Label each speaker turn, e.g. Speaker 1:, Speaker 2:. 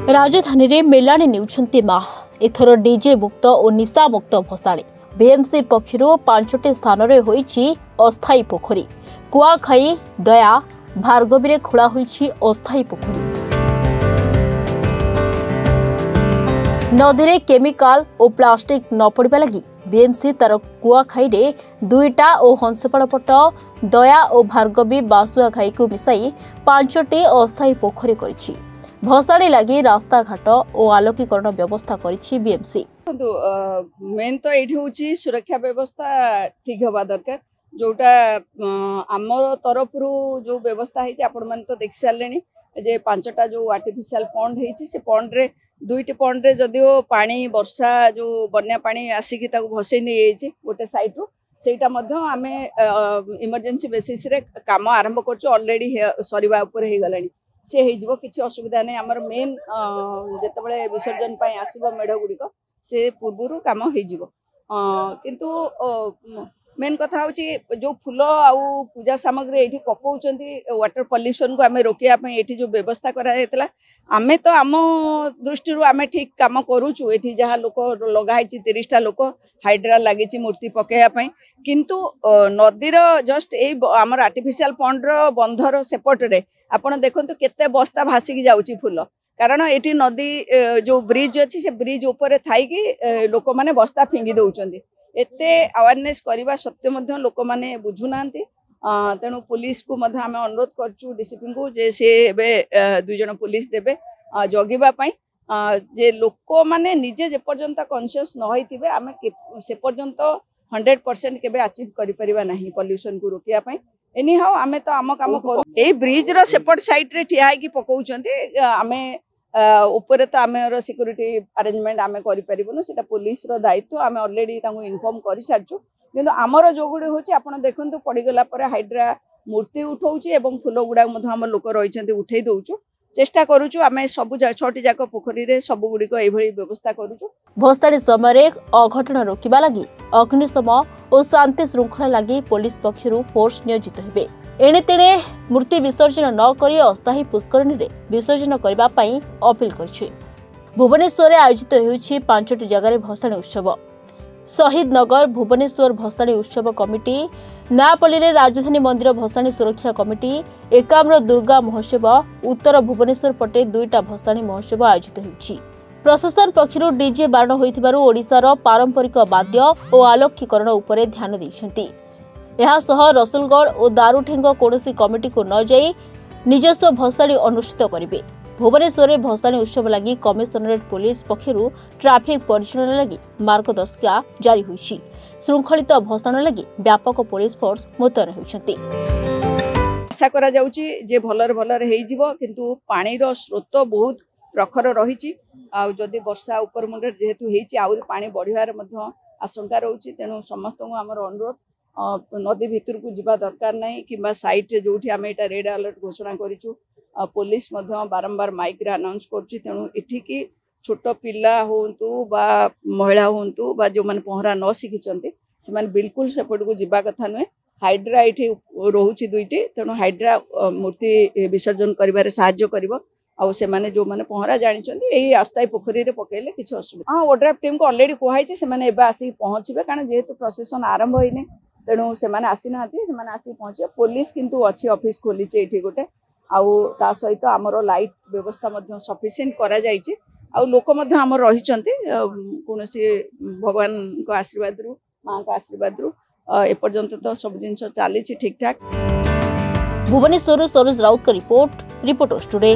Speaker 1: राजधानी रे मेलाणी नेउछन्ति मा एथर डीजे मुक्त और निशा मुक्त भसाणी बीएमसी पक्षरु 5टी स्थान रे होईछि अस्थायी पोखरी कुआखाई दया भार्गवी रे खोला होईछि अस्थायी पोखरी नदी रे केमिकल और प्लास्टिक न पड़िबा लागि बीएमसी तार कुआखाई रे 2टा और हंसपाड़पट दया और भार्गवी बासुआ खाई को मिसाई 5टी अस्थायी पोखरी करिछि भसाणी लगी रास्ता घाट और आलोकीकरण व्यवस्था करिछि बीएमसी।
Speaker 2: मेन तो ये हूँ सुरक्षा व्यवस्था ठीक हवा दरकार जोटा आमर तरफ जो व्यवस्था है आपण मैंने तो देख सारे जे 5टा जो आर्टिफिशियल पंड है पंड रे 2टी पंड रे जदिओ पानी वर्षा जो बन्या पानी आसिकी भसई नहीं जाइए गोटे साइड रू सेटा आमे इमरजेंसी बेसिस रे काम आरंभ कर ऑलरेडी सरीवा ऊपर हो गलानी सी हो किसी असुविधा नहीं आमर मेन जिते विसर्जन आसब मेढ़ गुड़िक से पूर्व कम हो मेन कथा हूँ जो फूल आउ पूजा सामग्री ये पकाउं वाटर पल्यूशन को आम रोकने ये जो व्यवस्था कराइला आम तो आम दृष्टि आम ठीक कम करुचु ये जहाँ लोक लगाई 30टा लोक हाइड्रा लगी मूर्ति पकड़ापी किंतु नदीर जस्ट आमर आर्टिफिशियल पंडर बंधर सेपटे आपड़ देखो केते बस्ता भासिकी जाऊँगी फूल कारण ये नदी जो ब्रिज अच्छी से ब्रिज उपर थी लोक मैंने बस्ता फिंगी दौरान एते अवेयरनेस करने सत्वे लोक मैंने बुझुना तेणु पुलिस को आम अनुरोध करचु डीसीपी को जे सी 2 जन पुलिस देवे जगिबाई जे लोक मैंने निजे जेपर्यंत कॉन्शियस नई आम से पर्यंत 100% केबे अचीव करि परिबा नहीं पॉल्यूशन को रोकिया एनी हाउ आम तो आम काम करू ए ब्रिज रो सेपट साइड रे ठिया कि पकाउछन्ती आमे ऊपर तो आम सिक्यूरीटी अरेंजमेंट आम कर पुलिस रो दायित्व आम ऑलरेडी इनफॉर्म कर सारिचु किंतु आमर जो गुड़ी हूँ आप देखते पड़गला हाइड्रा मूर्ति उठाऊँ फूल गुड़ाक आम लोक रही उठे दौचु चेष्टा करुचु आम सब 6टी जाक पोखरी रे सब गुड़िक एभली व्यवस्था करुचु।
Speaker 1: भसाणी समय अघटन रोकबा लगी अग्निशम और शांति श्रृंखला लगी पुलिस पक्षरु फोर्स नियोजित हेबे एणे तेणे मूर्ति विसर्जन न करी अस्थायी पुष्करणी रे विसर्जन करबा पई अपील करछि। भुवनेश्वर आयोजित होउछि 5टी जगह भसाणी उत्सव शहीद नगर भुवनेश्वर भसाणी उत्सव कमिटी नयापल्ली रे राजधानी मंदिर भसाणी सुरक्षा कमिटी 51 दुर्गा महोत्सव उत्तर भुवनेश्वर पटे 2टा भसाणी महोत्सव आयोजित होउछि। प्रशासन पक्षरु डीजे बारण होइथिबारु ओडिसार पारंपरिक वाद्य और आलोकीकरण उपरे ध्यान दैछन्ति। यह रसुलगढ़ और दारुठेंग कौनसी कमिटी को न जाई निजस्व भसाणी अनुष्ठित करेंगे। भुवनेश्वर में भसाणी उत्सव लगी कमिशनरेट पुलिस पक्षरु ट्रैफिक परिचालन लगी मार्गदर्शिका जारी होइछि। श्रृंखलित भसाणी लगी व्यापक पुलिस फोर्स मुतयन होइछन्ति।
Speaker 2: आशा करा जाउछि जे भलर भलर हेइ जिवो किंतु पानी रो स्रोत बहुत प्रखर रहिछि आ जदि वर्षा ऊपर मुंडे जेहेतु हेइछि आउरी पानी बढ़िवार मध्य आशंका रहउछि तेनु समस्त को हमर अनुरोध नदी भितर को जीवा दरकार नहीं कि साइट जो आम ये रेड अलर्ट घोषणा करूँ पुलिस बारंबार माइक रे अनाउंस करुच्ची तेणु इठिकी छोट पिला हूँ बा महिला हूँ बा जो मैंने पहरा न शिखी से बिल्कुल सेपट को जीवा कथा नुहे हाइड्रा ये रोचे 2टी तेणु हाइड्रा मूर्ति विसर्जन कर साहाय्य कर आउ से माने जो माने पहरा जानी अस्थायी पोखरी रे पकेले किसी असुविधा हाँ ओड्राफ टीम को ऑलरेडी कहई से आसिक पहुँचे कारण जेहेतु प्रोसेसन आरंभ होनी तेणु से आसी ना आसिक पहुँचे पुलिस किंतु अच्छी ऑफिस खोली ये गोटे आउ ता सहित आमर लाइट व्यवस्था सफिशिएंट करा जायछि आउ लोक आमर रही कौन भगवान को आशीर्वाद रु माँ का आशीर्वाद रु एपर्यंत तो सब जिन चली ठीक ठाक।
Speaker 1: भुवनेश्वर सरोज राउत का रिपोर्टर्स टुडे।